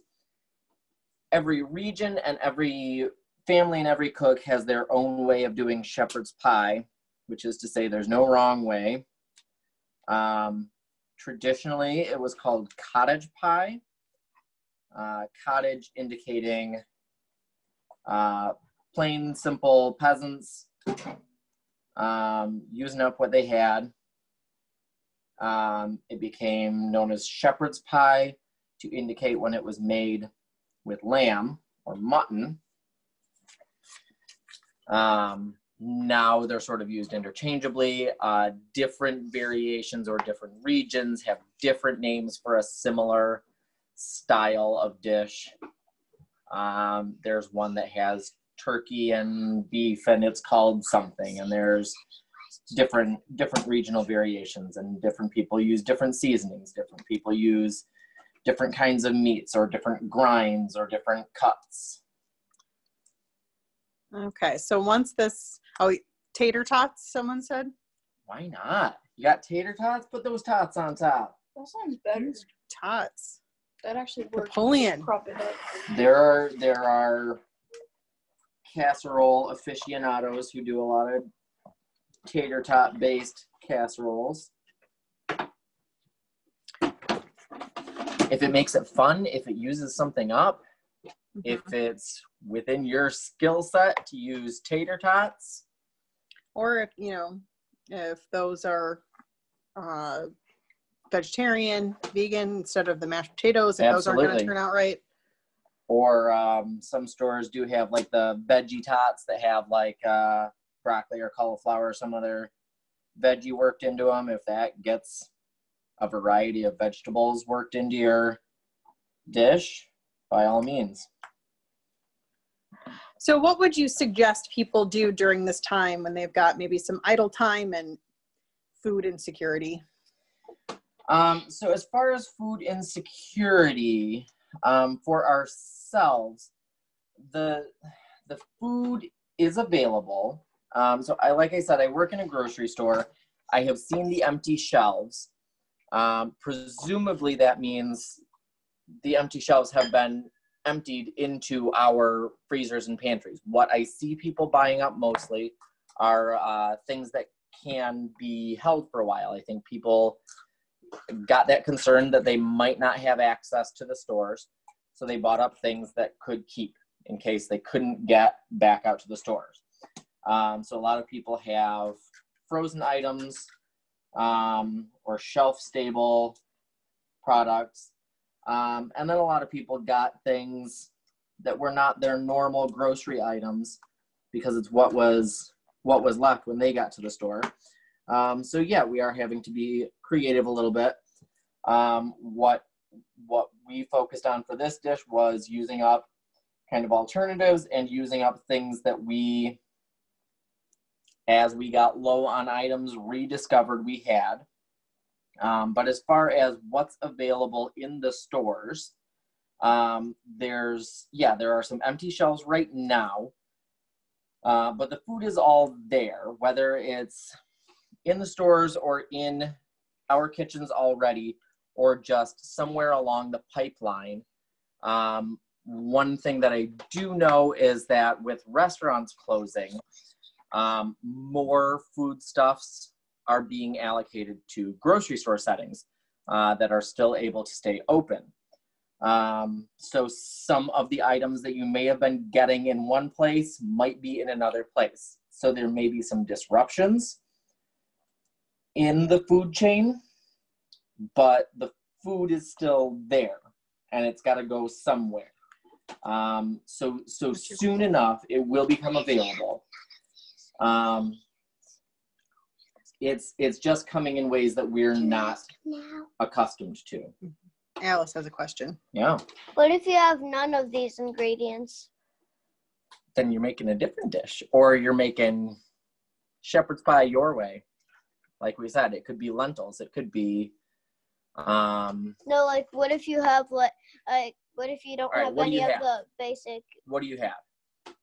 every region and every family and every cook has their own way of doing shepherd's pie, which is to say there's no wrong way. Traditionally, it was called cottage pie. Cottage indicating plain, simple peasants using up what they had. It became known as shepherd's pie to indicate when it was made with lamb or mutton. Now they're sort of used interchangeably. Different variations or different regions have different names for a similar style of dish. There's one that has turkey and beef and it's called something, and there's different regional variations, and different people use different seasonings. Different people use different kinds of meats or different grinds or different cuts. Okay, so once this, tater tots, someone said? Why not? You got tater tots? Put those tots on top. That sounds better. Tots. That actually works. Napoleon. Crop it up. There are casserole aficionados who do a lot of tater tot based casseroles. If it makes it fun, if it uses something up, if it's within your skill set to use tater tots. Or if those are vegetarian, vegan, instead of the mashed potatoes, if Absolutely. those aren't going to turn out right. Or some stores do have like the veggie tots that have like broccoli or cauliflower or some other veggie worked into them. If that gets a variety of vegetables worked into your dish, by all means. So what would you suggest people do during this time when they've got maybe some idle time and food insecurity? So as far as food insecurity, for ourselves, the food is available. So like I said, I work in a grocery store. I have seen the empty shelves. Presumably that means the empty shelves have been emptied into our freezers and pantries. What I see people buying up mostly are things that can be held for a while. I think people got that concern that they might not have access to the stores, so they bought up things that could keep in case they couldn't get back out to the stores. So a lot of people have frozen items or shelf-stable products. And then a lot of people got things that were not their normal grocery items because it's what was left when they got to the store. So yeah, we are having to be creative a little bit. What we focused on for this dish was using up kind of alternatives and using up things that we, as we got low on items, rediscovered we had. But as far as what's available in the stores, There are some empty shelves right now, but the food is all there, whether it's in the stores or in our kitchens already, or just somewhere along the pipeline. One thing that I do know is that with restaurants closing, more foodstuffs are being allocated to grocery store settings that are still able to stay open. So some of the items that you may have been getting in one place might be in another place. So there may be some disruptions in the food chain, but the food is still there and it's got to go somewhere. So soon enough, it will become available. It's just coming in ways that we're not accustomed to. Alice has a question. Yeah. What if you have none of these ingredients? Then you're making a different dish, or you're making shepherd's pie your way. Like we said, it could be lentils. It could be. No, like what if you have what if you don't have any of the basic? What do you have?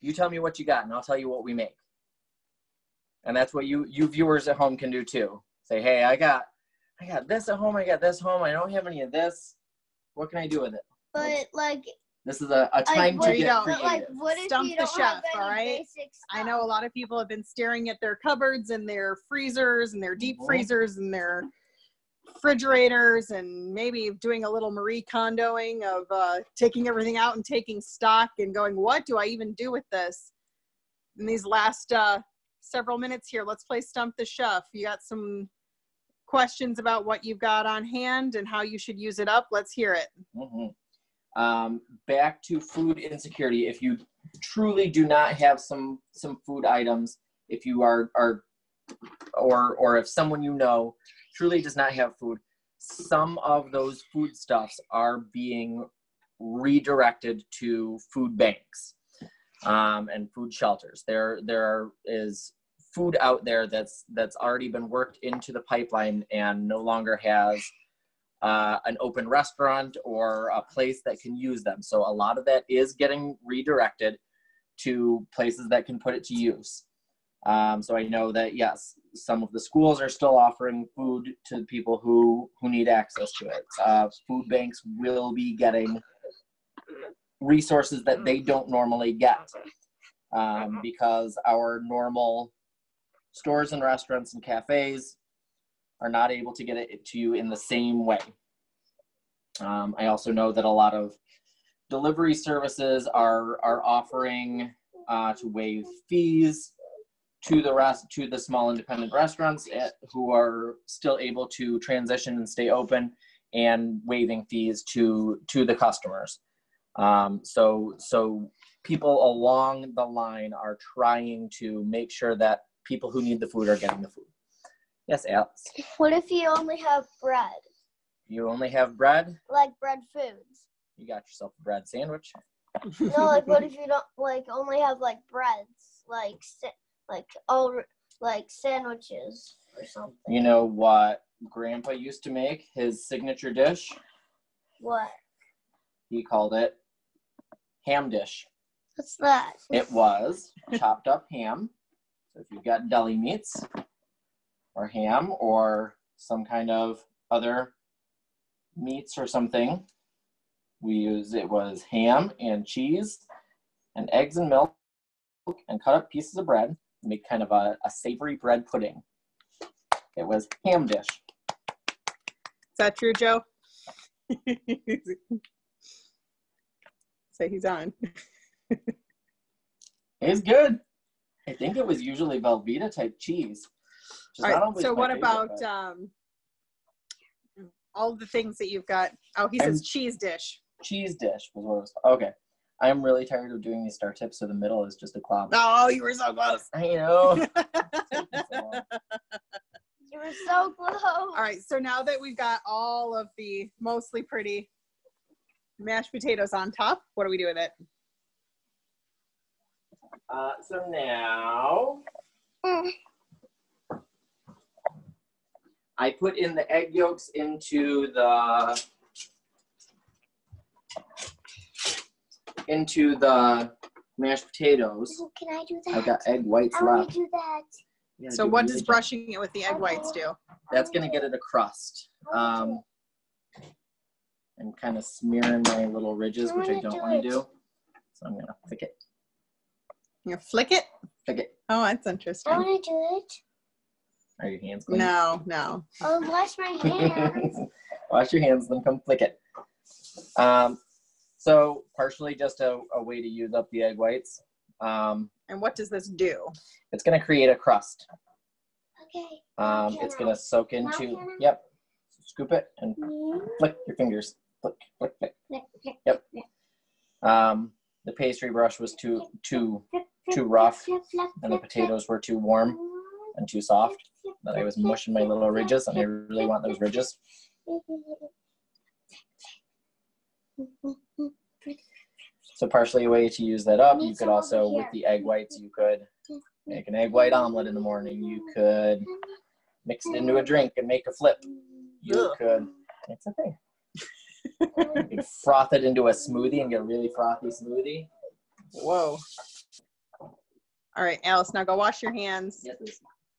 You tell me what you got, and I'll tell you what we make. And that's what you viewers at home can do too. Say, hey, I got this at home. I got this home. I don't have any of this. What can I do with it? But like. This is a time to get creative. Like, what if Stump you the don't chef, have any all right? basic stuff? I know a lot of people have been staring at their cupboards and their freezers and their deep freezers and their refrigerators, and maybe doing a little Marie Kondoing of taking everything out and taking stock and going, what do I even do with this? In these last several minutes here, let's play Stump the Chef. You got some questions about what you've got on hand and how you should use it up? Let's hear it. Back to food insecurity. If you truly do not have some food items, if you are or if someone you know truly does not have food, some of those foodstuffs are being redirected to food banks and food shelters. There is food out there that's already been worked into the pipeline and no longer has an open restaurant or a place that can use them. So a lot of that is getting redirected to places that can put it to use. So I know that, yes, some of the schools are still offering food to people who need access to it. Food banks will be getting resources that they don't normally get because our normal stores and restaurants and cafes are not able to get it to you in the same way. I also know that a lot of delivery services are offering to waive fees to the small independent restaurants who are still able to transition and stay open, and waiving fees to the customers. So people along the line are trying to make sure that people who need the food are getting the food. Yes, Alex? What if you only have bread? You only have bread? Like bread foods. You got yourself a bread sandwich. No, like what if you don't only have like breads, like sandwiches or something? You know what Grandpa used to make, his signature dish? What? He called it ham dish. What's that? It was chopped up ham. So if you've got deli meats or ham or some kind of other meats or something, it was ham and cheese and eggs and milk and cut up pieces of bread, make kind of a savory bread pudding. It was ham dish. Is that true, Joe? Say he's on. It's good. I think it was usually Velveeta type cheese. All right, so what about all the things that you've got? Oh, he says cheese dish. Cheese dish was what it was. Okay. I'm really tired of doing these star tips, so the middle is just a cloud. Oh, you were so close. I know. You were so close. All right, so now that we've got all of the mostly pretty mashed potatoes on top, what do we do with it? So now I put in the egg yolks into the into the mashed potatoes. Oh, can I do that? I've got egg whites I want left. to do that. Yeah, So do what really does good. brushing it with the egg whites do? That's gonna get it a crust. I'm kind of smearing my little ridges, which I don't want to do. So I'm gonna flick it. You flick it? Flick it. Oh, that's I interesting. want to do it. Are your hands clean? No, no. Oh, wash my hands. Wash your hands, then come flick it. So partially just a way to use up the egg whites. And what does this do? It's gonna create a crust. Okay. It's gonna soak into, yep. Scoop it and flick your fingers. Flick, flick, flick. Yep. The pastry brush was too rough, and the potatoes were too warm and too soft. That I was mushing my little ridges, and I really want those ridges. So partially a way to use that up. You could also, with the egg whites, you could make an egg white omelet in the morning. You could mix it into a drink and make a flip. You could, it's a thing. You could froth it into a smoothie and get a really frothy smoothie. Whoa. All right, Alice, now go wash your hands. Yes.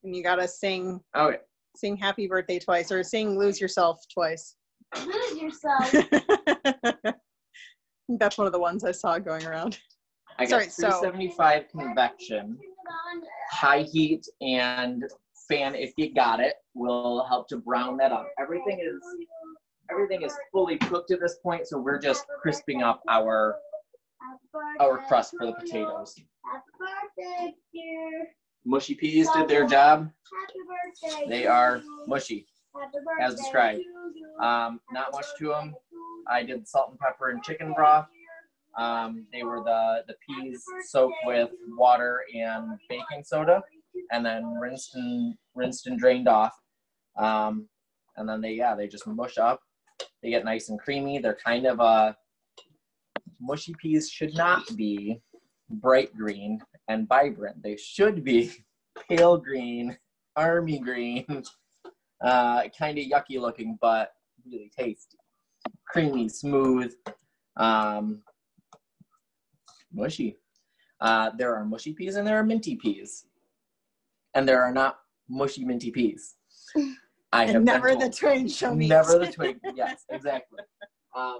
And you gotta sing Okay. sing happy birthday twice, or sing lose yourself twice. Lose yourself. That's one of the ones I saw going around. I got Sorry, so- 375 convection, high heat, and fan, if you got it, will help to brown that up. Everything is fully cooked at this point, so we're just crisping up our crust for the potatoes. Happy birthday, dear. Mushy peas did their job. Happy birthday. They are mushy, Happy birthday as described. to you. Not much to them. I did salt and pepper and chicken broth. They were the peas soaked with water and baking soda, and then rinsed and drained off. And then they just mush up. They get nice and creamy. They're kind of mushy peas should not be bright green and vibrant. They should be pale green, army green, kind of yucky looking, but really tasty. Creamy, smooth, mushy. There are mushy peas and there are minty peas. And there are not mushy minty peas. I have And never been the told. twain shall meet. Never the twig. Yes, exactly.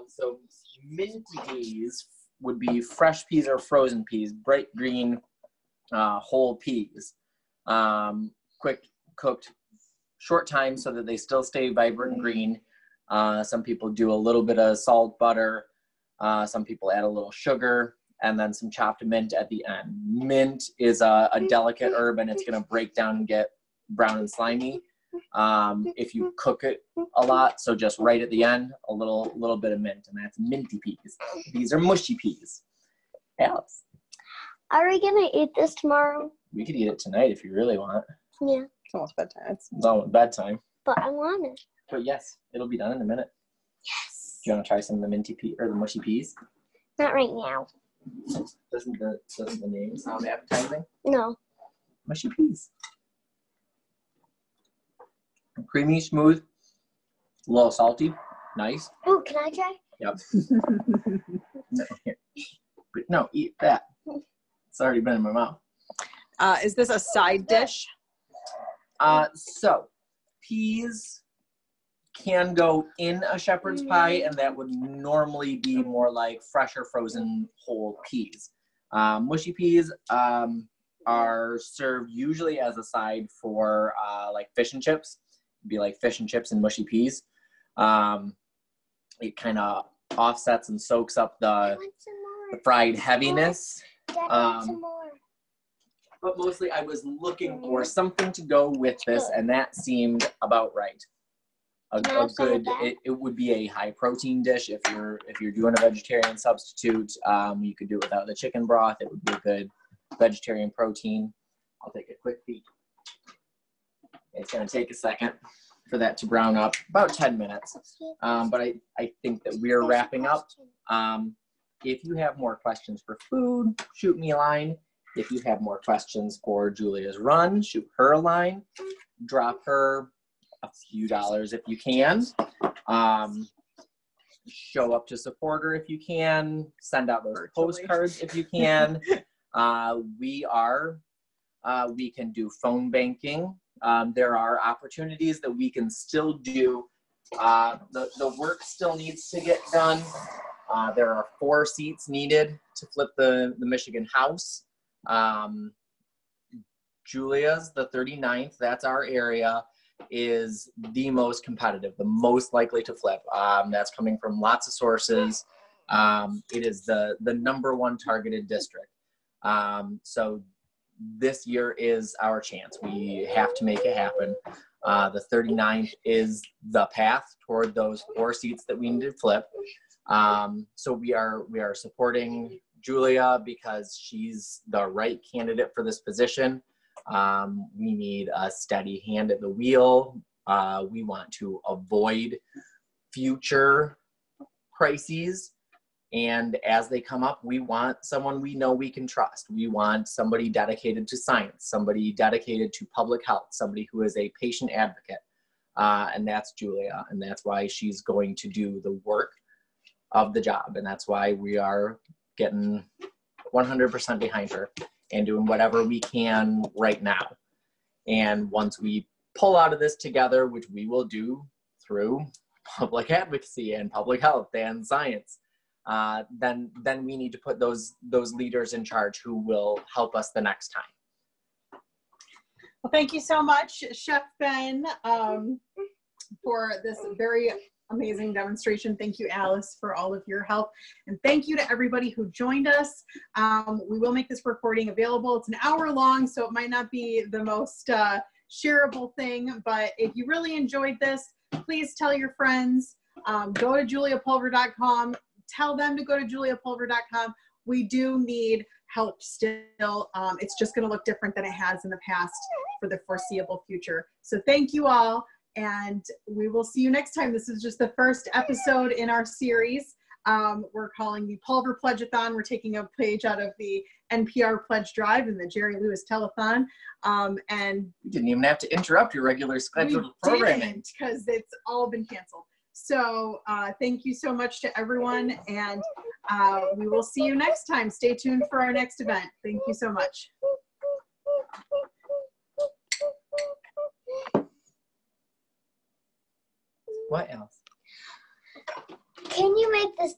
So minty peas would be fresh peas or frozen peas, bright green, whole peas. Quick cooked, short time so that they still stay vibrant green. Some people do a little bit of salt, butter. Some people add a little sugar, and then some chopped mint at the end. Mint is a delicate herb, and it's going to break down and get brown and slimy if you cook it a lot. So just right at the end, a little bit of mint, and that's minty peas. These are mushy peas. Alice, Are we gonna eat this tomorrow? we could eat it tonight if you really want. Yeah, It's almost bedtime. It's almost bedtime. but I want it. But yes, it'll be done in a minute. Yes. Do you want to try some of the minty pea or the mushy peas? Not right now. Doesn't the name sound appetizing? No. Mushy peas. Creamy, smooth, a little salty, nice. Oh, can I try? Yep. No, here. But no, eat that. It's already been in my mouth. Is this a side dish? So peas can go in a shepherd's pie, and that would normally be more like fresh or frozen whole peas. Mushy peas are served usually as a side for like fish and chips. It'd be like fish and chips and mushy peas. It kind of offsets and soaks up I the want some more. fried heaviness. Dad, I want some more. But mostly I was looking for something to go with this, and that seemed about right. A Can I have some of good, that? it would be a high protein dish. If you're doing a vegetarian substitute, you could do it without the chicken broth. It would be a good vegetarian protein. I'll take a quick peek. It's gonna take a second for that to brown up, about 10 minutes. But I think that we're wrapping up. If you have more questions for food, shoot me a line. If you have more questions for Julia's run, shoot her a line. Drop her a few dollars if you can. show up to support her if you can. Send out those postcards if you can. We can do phone banking. There are opportunities that we can still do. The work still needs to get done. There are 4 seats needed to flip the Michigan House. Julia's, the 39th, that's our area, is the most competitive, the most likely to flip. That's coming from lots of sources. It is the #1 targeted district. So this year is our chance. We have to make it happen. The 39th is the path toward those 4 seats that we need to flip. So we are supporting Julia because she's the right candidate for this position. We need a steady hand at the wheel. We want to avoid future crises. And as they come up, we want someone we know we can trust. We want somebody dedicated to science, somebody dedicated to public health, somebody who is a patient advocate. And that's Julia. And that's why she's going to do the work of the job. And that's why we are getting 100% behind her and doing whatever we can right now. And once we pull out of this together, which we will do through public advocacy and public health and science, then we need to put those leaders in charge who will help us the next time. Well, thank you so much, Chef Ben, for this very amazing demonstration. Thank you, Alice, for all of your help. And thank you to everybody who joined us. We will make this recording available. It's an hour long, so it might not be the most shareable thing, but if you really enjoyed this, please tell your friends. Go to juliapulver.com. Tell them to go to juliapulver.com. We do need help still. It's just going to look different than it has in the past for the foreseeable future. So thank you all, and we will see you next time. This is just the first episode in our series. We're calling the Pulver Pledge-A-Thon. We're taking a page out of the NPR Pledge Drive and the Jerry Lewis Telethon. And you didn't even have to interrupt your regular scheduled programming because it's all been canceled. So thank you so much to everyone, and we will see you next time. Stay tuned for our next event. Thank you so much. What else? Can you make this